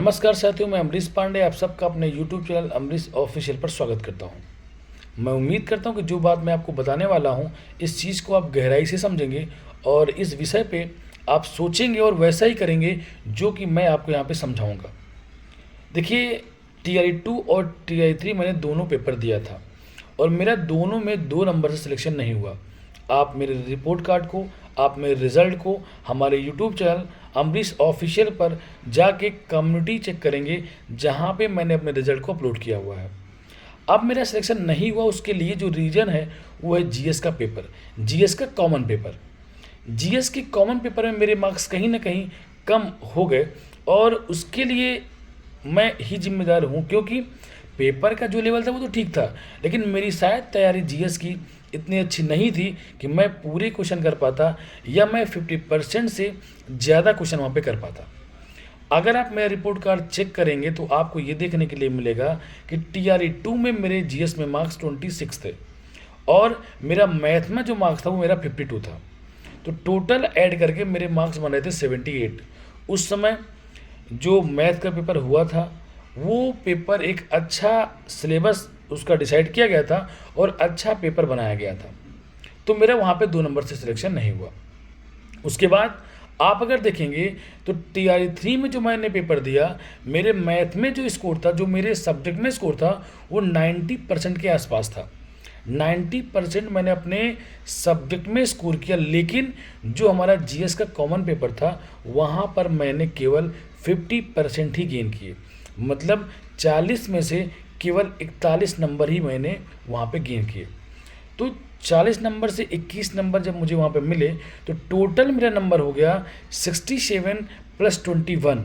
नमस्कार साथियों, मैं अमरीश पांडे आप सबका अपने YouTube चैनल अमरीश ऑफिशियल पर स्वागत करता हूं। मैं उम्मीद करता हूं कि जो बात मैं आपको बताने वाला हूं, इस चीज़ को आप गहराई से समझेंगे और इस विषय पे आप सोचेंगे और वैसा ही करेंगे जो कि मैं आपको यहाँ पे समझाऊंगा। देखिए, TRE 2 और TRE 3 मैंने दोनों पेपर दिया था और मेरा दोनों में 2 नंबर से सिलेक्शन नहीं हुआ। आप मेरे रिपोर्ट कार्ड को, आप मेरे रिज़ल्ट को हमारे यूट्यूब चैनल अमरीश ऑफिशियल पर जाके कम्युनिटी चेक करेंगे, जहाँ पे मैंने अपने रिज़ल्ट को अपलोड किया हुआ है। अब मेरा सिलेक्शन नहीं हुआ, उसके लिए जो रीज़न है वो है जीएस का पेपर, जीएस का कॉमन पेपर। जीएस के कॉमन पेपर में मेरे मार्क्स कहीं ना कहीं कम हो गए और उसके लिए मैं ही जिम्मेदार हूँ, क्योंकि पेपर का जो लेवल था वो तो ठीक था, लेकिन मेरी शायद तैयारी जीएस की इतनी अच्छी नहीं थी कि मैं पूरे क्वेश्चन कर पाता या मैं 50% से ज़्यादा क्वेश्चन वहाँ पे कर पाता। अगर आप मेरा रिपोर्ट कार्ड चेक करेंगे तो आपको ये देखने के लिए मिलेगा कि TRE 2 में मेरे जीएस में मार्क्स 26 थे और मेरा मैथ में जो मार्क्स था वो मेरा 52 था। तो टोटल ऐड करके मेरे मार्क्स बन रहे थे 78। उस समय जो मैथ का पेपर हुआ था वो पेपर एक अच्छा सिलेबस उसका डिसाइड किया गया था और अच्छा पेपर बनाया गया था, तो मेरा वहाँ पे 2 नंबर से सिलेक्शन नहीं हुआ। उसके बाद आप अगर देखेंगे तो TRE 3 में जो मैंने पेपर दिया, मेरे मैथ में जो स्कोर था, जो मेरे सब्जेक्ट में स्कोर था, वो 90% के आसपास था। 90% मैंने अपने सब्जेक्ट में स्कोर किया, लेकिन जो हमारा जीएस का कॉमन पेपर था वहाँ पर मैंने केवल 50% ही गेन किए। मतलब 40 में से केवल 41 नंबर ही मैंने वहाँ पे गेन किए। तो 40 नंबर से 21 नंबर जब मुझे वहाँ पे मिले तो टोटल मेरा नंबर हो गया 67 + 21,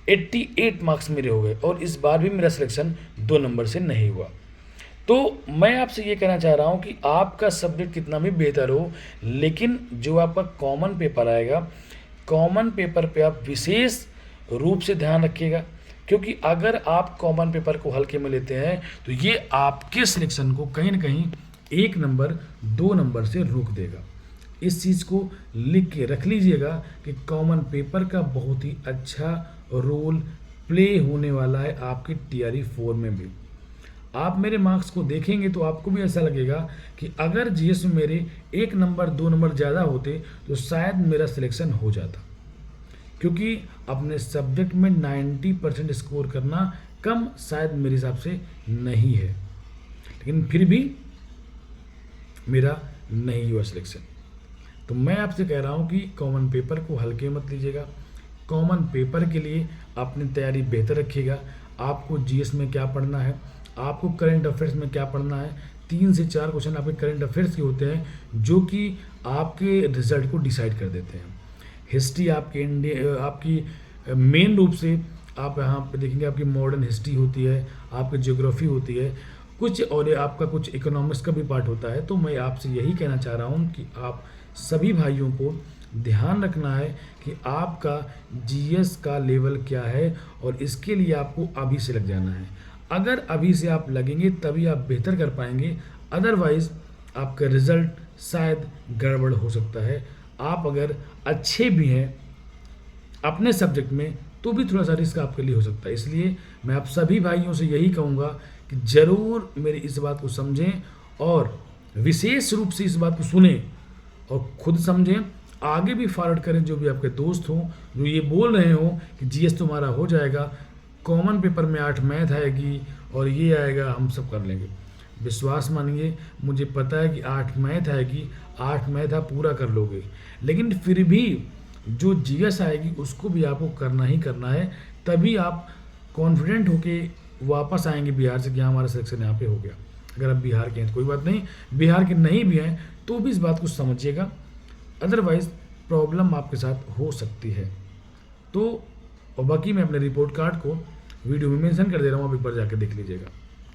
88 मार्क्स मेरे हो गए और इस बार भी मेरा सिलेक्शन 2 नंबर से नहीं हुआ। तो मैं आपसे ये कहना चाह रहा हूँ कि आपका सब्जेक्ट कितना भी बेहतर हो, लेकिन जो आपका कॉमन पेपर आएगा, कॉमन पेपर पे आप विशेष रूप से ध्यान रखिएगा, क्योंकि अगर आप कॉमन पेपर को हल्के में लेते हैं तो ये आपके सिलेक्शन को कहीं ना कहीं 1 नंबर 2 नंबर से रोक देगा। इस चीज़ को लिख के रख लीजिएगा कि कॉमन पेपर का बहुत ही अच्छा रोल प्ले होने वाला है आपके TRE 4 में भी। आप मेरे मार्क्स को देखेंगे तो आपको भी ऐसा लगेगा कि अगर जीएस में मेरे 1 नंबर 2 नंबर ज़्यादा होते तो शायद मेरा सिलेक्शन हो जाता, क्योंकि अपने सब्जेक्ट में 90% स्कोर करना कम शायद मेरे हिसाब से नहीं है, लेकिन फिर भी मेरा नहीं हुआ सिलेक्शन। तो मैं आपसे कह रहा हूँ कि कॉमन पेपर को हल्के मत लीजिएगा। कॉमन पेपर के लिए अपनी तैयारी बेहतर रखिएगा। आपको जीएस में क्या पढ़ना है, आपको करंट अफेयर्स में क्या पढ़ना है। 3 से 4 क्वेश्चन आपके करंट अफेयर्स के होते हैं जो कि आपके रिजल्ट को डिसाइड कर देते हैं। हिस्ट्री आपके आपकी मेन रूप से आप यहाँ पे देखेंगे आपकी मॉडर्न हिस्ट्री होती है, आपकी ज्योग्राफी होती है कुछ, और आपका कुछ इकोनॉमिक्स का भी पार्ट होता है। तो मैं आपसे यही कहना चाह रहा हूँ कि आप सभी भाइयों को ध्यान रखना है कि आपका जीएस का लेवल क्या है और इसके लिए आपको अभी से लग जाना है। अगर अभी से आप लगेंगे तभी आप बेहतर कर पाएंगे, अदरवाइज़ आपका रिज़ल्ट शायद गड़बड़ हो सकता है। आप अगर अच्छे भी हैं अपने सब्जेक्ट में तो भी थोड़ा सा रिस्क आपके लिए हो सकता है। इसलिए मैं आप सभी भाइयों से यही कहूँगा कि ज़रूर मेरी इस बात को समझें और विशेष रूप से इस बात को सुनें और खुद समझें, आगे भी फॉरवर्ड करें जो भी आपके दोस्त हों जो ये बोल रहे हो कि जीएस तुम्हारा हो जाएगा, कॉमन पेपर में 8 मैथ आएगी और ये आएगा, हम सब कर लेंगे। विश्वास मानिए, मुझे पता है कि 8 मैथ आएगी, 8 मैथ आप पूरा कर लोगे, लेकिन फिर भी जो जीएस आएगी उसको भी आपको करना ही करना है। तभी आप कॉन्फिडेंट होके वापस आएंगे बिहार से कि हाँ हमारा सिलेक्शन यहाँ पे हो गया। अगर आप बिहार के हैं तो कोई बात नहीं, बिहार के नहीं भी हैं तो भी इस बात को समझिएगा, अदरवाइज़ प्रॉब्लम आपके साथ हो सकती है। तो और बाकी मैं अपने रिपोर्ट कार्ड को वीडियो में मेंशन कर दे रहा हूँ, आप एक बार जाके देख लीजिएगा।